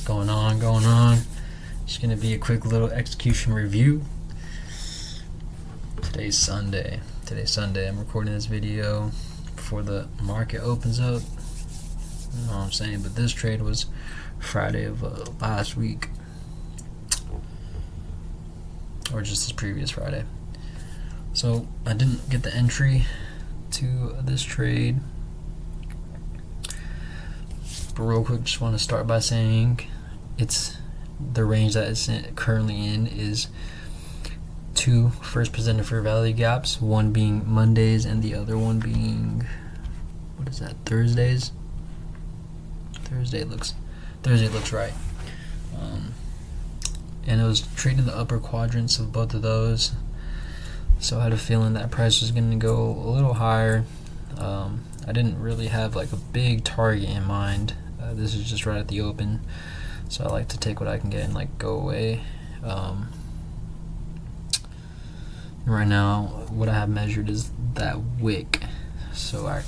What's going on? Just gonna be a quick little execution review. Today's Sunday. I'm recording this video before the market opens up. You know what I'm saying? But this trade was Friday of last week, or just this previous Friday. So I didn't get the entry to this trade. But real quick, just want to start by saying it's the range that it's currently in is two first presented fair value gaps, one being Mondays and the other one being, what is that, Thursdays? Thursday looks right. And it was trading the upper quadrants of both of those, so I had a feeling that price was going to go a little higher. I didn't really have like a big target in mind. This is just right at the open, so I like to take what I can get and like go away. Right now, what I have measured is that wick, so I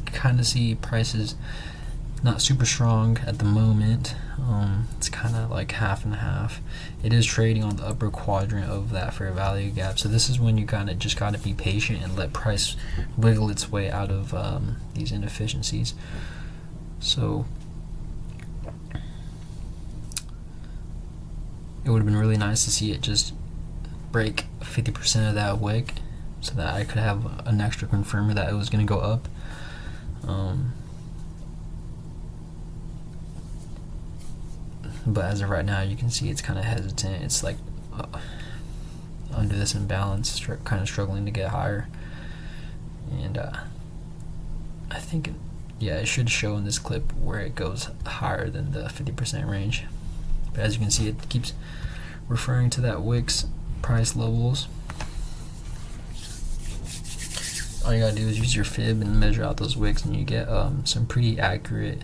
kind of see prices not super strong at the moment. It's kind of like half and half. It is trading on the upper quadrant of that fair value gap, so this is when you kind of just got to be patient and let price wiggle its way out of these inefficiencies. So it would have been really nice to see it just break 50% of that wick, so that I could have an extra confirmer that it was going to go up. But as of right now, you can see it's kind of hesitant. It's like under this imbalance, kind of struggling to get higher. And I think, it should show in this clip where it goes higher than the 50% range. But as you can see, it keeps referring to that wicks price levels. All you gotta do is use your fib and measure out those wicks, and you get some pretty accurate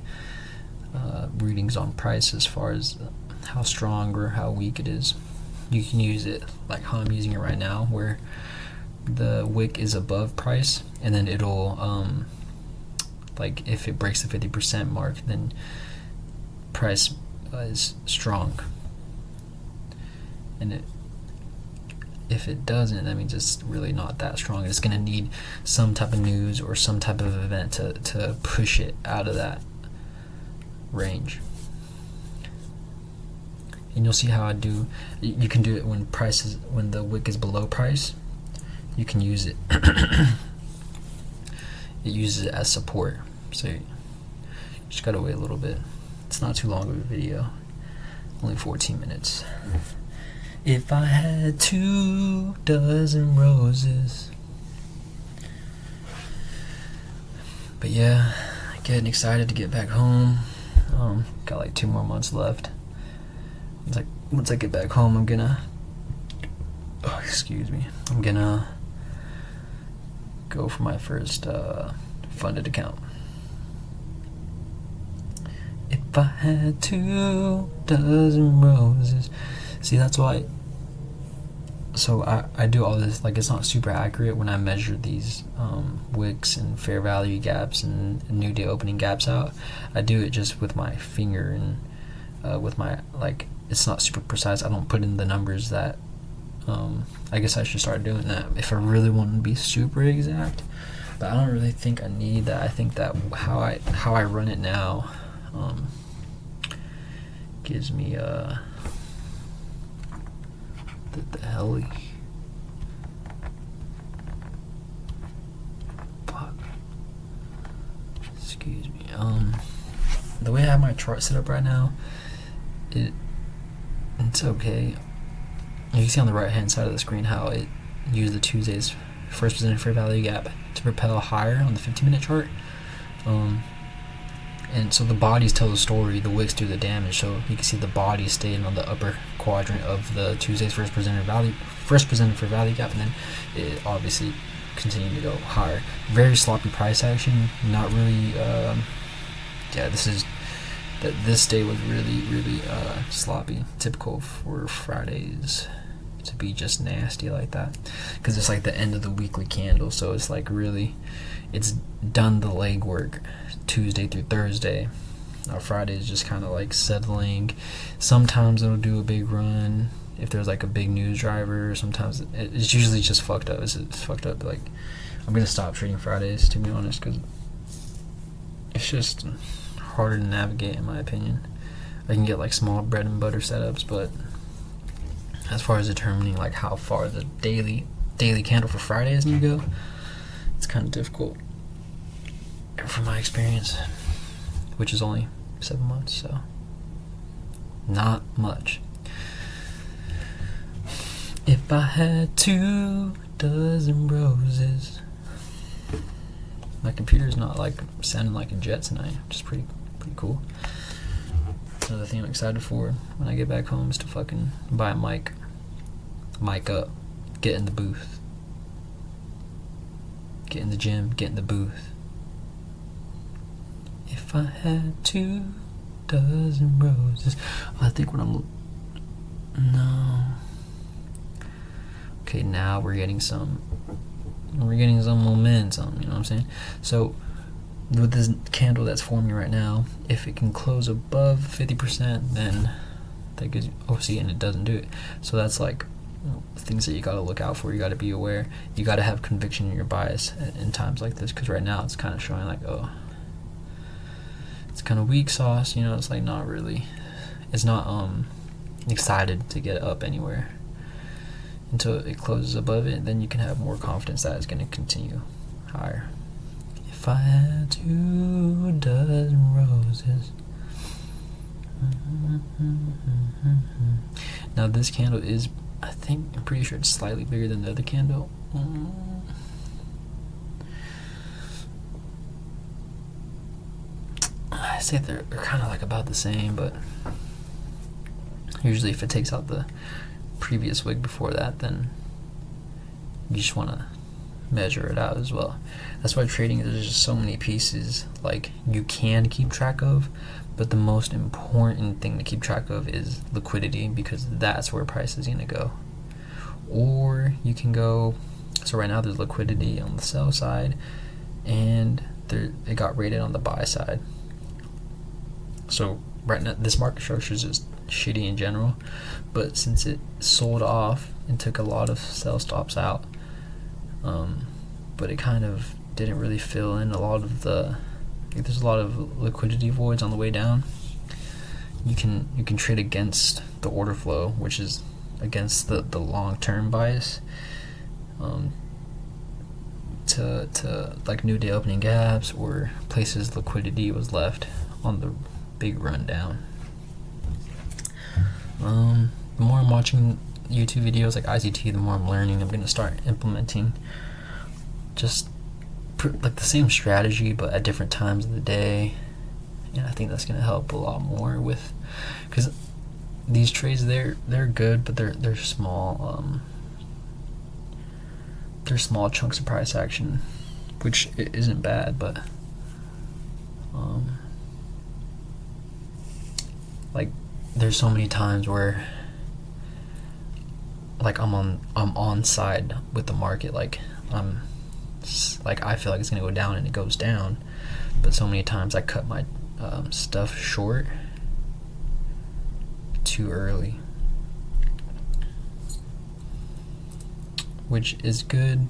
readings on price as far as how strong or how weak it is. You can use it like how I'm using it right now, where the wick is above price, and then it'll like if it breaks the 50% mark, then price is strong, and if it doesn't, that means it's really not that strong. It's going to need some type of news or some type of event to push it out of that range. And you'll see how I do. You can do it when the wick is below price. You can use it. It uses it as support. So you just gotta wait a little bit. It's not too long of a video. Only 14 minutes. If I had 2 dozen roses. But yeah, getting excited to get back home. Got like 2 more months left. It's like once I get back home, I'm gonna go for my first funded account. If I had 2 dozen roses. See, that's why. So I do all this, like, it's not super accurate when I measure these wicks and fair value gaps and new day opening gaps out. I do it just with my finger and with my, like, it's not super precise. I don't put in the numbers that I guess I should start doing that if I really want to be super exact, but I don't really think I need that. I think that how I run it now gives me the helly. Fuck. Excuse me. The way I have my chart set up right now, it's okay. You can see on the right hand side of the screen how it used the Tuesday's first presented fair value gap to propel higher on the 15-minute chart. And so the bodies tell the story, the wicks do the damage. So you can see the bodies staying on the upper quadrant of the Tuesday's first presented fair value gap, and then it obviously continued to go higher. Very sloppy price action. Not really. This day was really sloppy. Typical for Fridays to be just nasty like that, because it's like the end of the weekly candle. So it's like really, it's done the legwork Tuesday through Thursday, Friday is just kind of like settling. Sometimes it'll do a big run if there's like a big news driver. Sometimes it's usually just fucked up. It's fucked up. Like, I'm gonna stop trading Fridays, to be honest, because it's just harder to navigate, in my opinion. I can get like small bread and butter setups, but as far as determining like how far the daily candle for Fridays need to go, it's kind of difficult from my experience, which is only 7 months, so not much. If I had 2 dozen roses. My computer's not like sounding like a jet tonight, which is pretty cool. Another thing I'm excited for when I get back home is to fucking buy a mic up, get in the booth, get in the gym, get in the booth. If I had 2 dozen roses. I think when no. Okay, now we're getting some momentum, you know what I'm saying? So with this candle that's forming right now, if it can close above 50%, then that gives you, and it doesn't do it. So that's like things that you got to look out for. You got to be aware. You got to have conviction in your bias in times like this, because right now it's kind of showing like, oh, it's kind of weak sauce, you know. It's like not really, it's not excited to get up anywhere until it closes above it. Then you can have more confidence that it's going to continue higher. If I had 2 dozen roses. Now this candle is, I'm pretty sure it's slightly bigger than the other candle. I say they're kind of like about the same, but usually if it takes out the previous wick before that, then you just want to measure it out as well. That's why trading, there's just so many pieces like you can keep track of, but the most important thing to keep track of is liquidity, because that's where price is going to go. Or you can go, so right now there's liquidity on the sell side, and it got rated on the buy side. So right now this market structure is just shitty in general, but since it sold off and took a lot of sell stops out, but it kind of didn't really fill in a lot of the, like, there's a lot of liquidity voids on the way down. You can trade against the order flow, which is against the long-term bias, to like new day opening gaps or places liquidity was left on the big run down. The more I'm watching YouTube videos like ICT, the more I'm learning. I'm gonna start implementing just like the same strategy but at different times of the day, and I think that's gonna help a lot more with, because these trades, they're good, but they're small. They're small chunks of price action, which isn't bad, but like there's so many times where like I'm on side with the market, like I feel like it's gonna go down and it goes down, but so many times I cut my stuff short too early, which is good,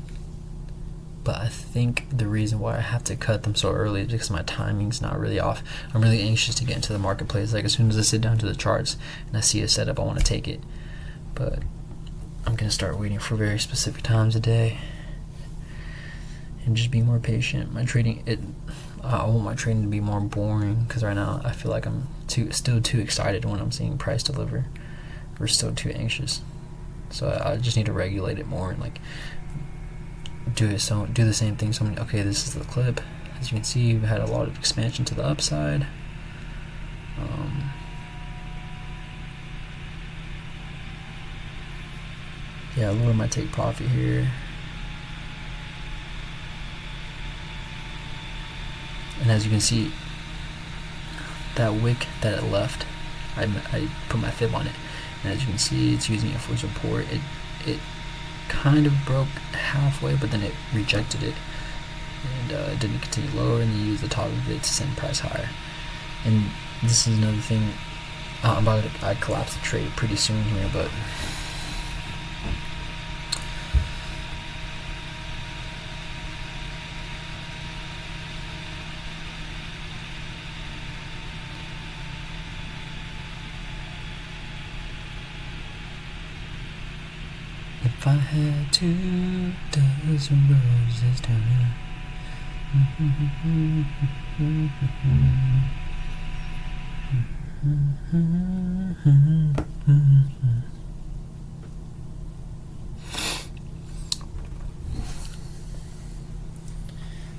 but I think the reason why I have to cut them so early is because my timing's not really off. I'm really anxious to get into the marketplace. Like as soon as I sit down to the charts and I see a setup, I want to take it, but I'm gonna start waiting for very specific times a day and just be more patient. I want my trading to be more boring, because right now I feel like I'm still too excited when I'm seeing price deliver. We're still too anxious, so I just need to regulate it more and like do the same thing. Okay, this is the clip. As you can see, we've had a lot of expansion to the upside. Yeah, lower my take profit here. And as you can see, that wick that it left, I put my fib on it, and as you can see, it's using it for support. It kind of broke halfway, but then it rejected it, and it didn't continue lower, and then used the top of it to send price higher. And This is another thing. I collapse the trade pretty soon here, but if I had 2 dozen roses down.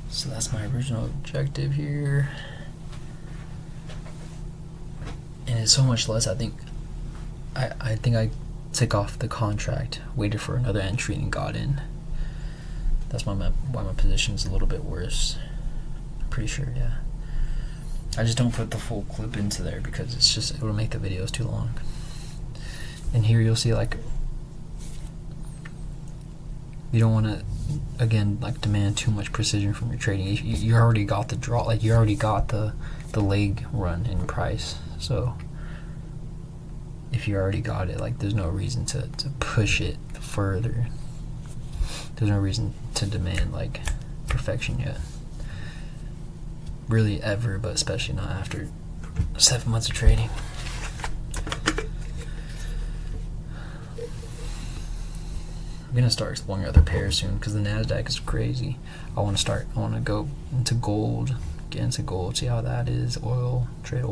So that's my original objective here, and it's so much less. I think I took off the contract, waited for another entry, and got in. That's why my position is a little bit worse. I'm pretty sure, yeah. I just don't put the full clip into there because it will make the videos too long. And here you'll see, like, you don't want to, again, like, demand too much precision from your trading. You already got the draw, like, you already got the leg run in price. So if you already got it, like, there's no reason to push it further. There's no reason to demand, like, perfection yet. Really ever, but especially not after 7 months of trading. I'm gonna start exploring other pairs soon because the NASDAQ is crazy. I want to go into gold, get into gold, see how that is. Oil, trade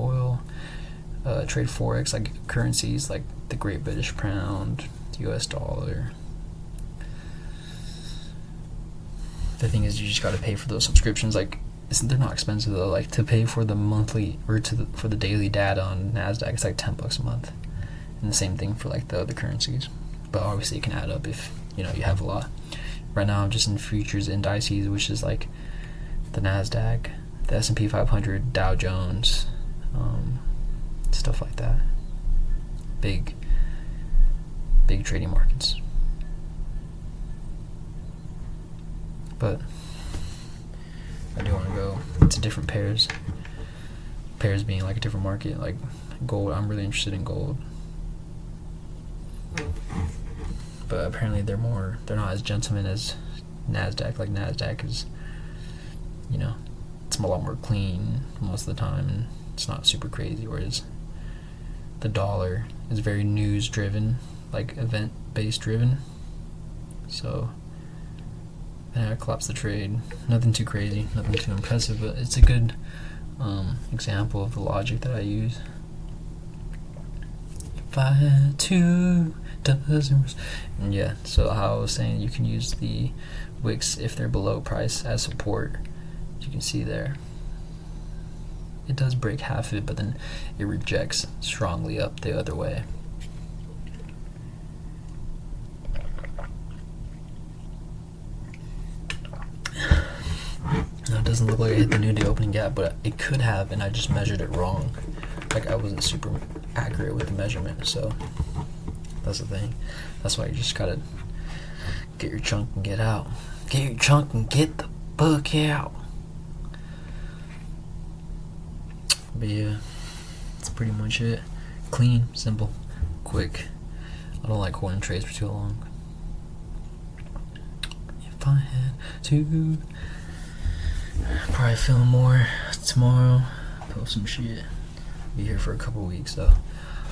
Forex, like currencies like the Great British Pound, the US dollar. The thing is, you just gotta pay for those subscriptions. Like, they're not expensive though. Like, to pay for the monthly or for the daily data on NASDAQ, it's like $10 a month, and the same thing for like the other currencies. But obviously, it can add up if you have a lot. Right now, I'm just in futures indices, which is like the NASDAQ, the S&P 500, Dow Jones, stuff like that. Big trading markets. But I do want to go to different pairs. Pairs being like a different market, like gold. I'm really interested in gold. But apparently they're not as gentlemen as NASDAQ. Like, NASDAQ is, it's a lot more clean most of the time, and it's not super crazy, whereas the dollar is very news driven, like event based driven. So I collapsed the trade. Nothing too crazy, nothing too impressive, but it's a good example of the logic that I use. If I had 2 dozen, and yeah, so how I was saying, you can use the wicks if they're below price as support. You can see there, it does break half of it, but then it rejects strongly up the other way. Now, it doesn't look like I hit the new day opening gap, but it could have, and I just measured it wrong. Like, I wasn't super accurate with the measurement, so that's the thing. That's why you just gotta get your chunk and get out. Get your chunk and get the fuck out. But yeah, that's pretty much it. Clean, simple, quick. I don't like holding trades for too long. If I had to, probably film more tomorrow. Post some shit. Be here for a couple weeks, so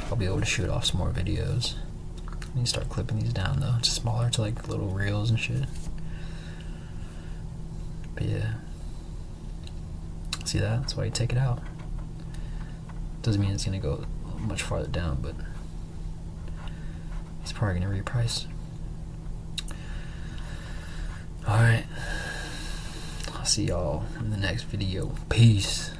I'll be able to shoot off some more videos. I need to start clipping these down though, just smaller to like little reels and shit. But yeah, see that? That's why you take it out. Doesn't mean it's gonna go much farther down, but it's probably gonna reprice. Alright, I'll see y'all in the next video. Peace.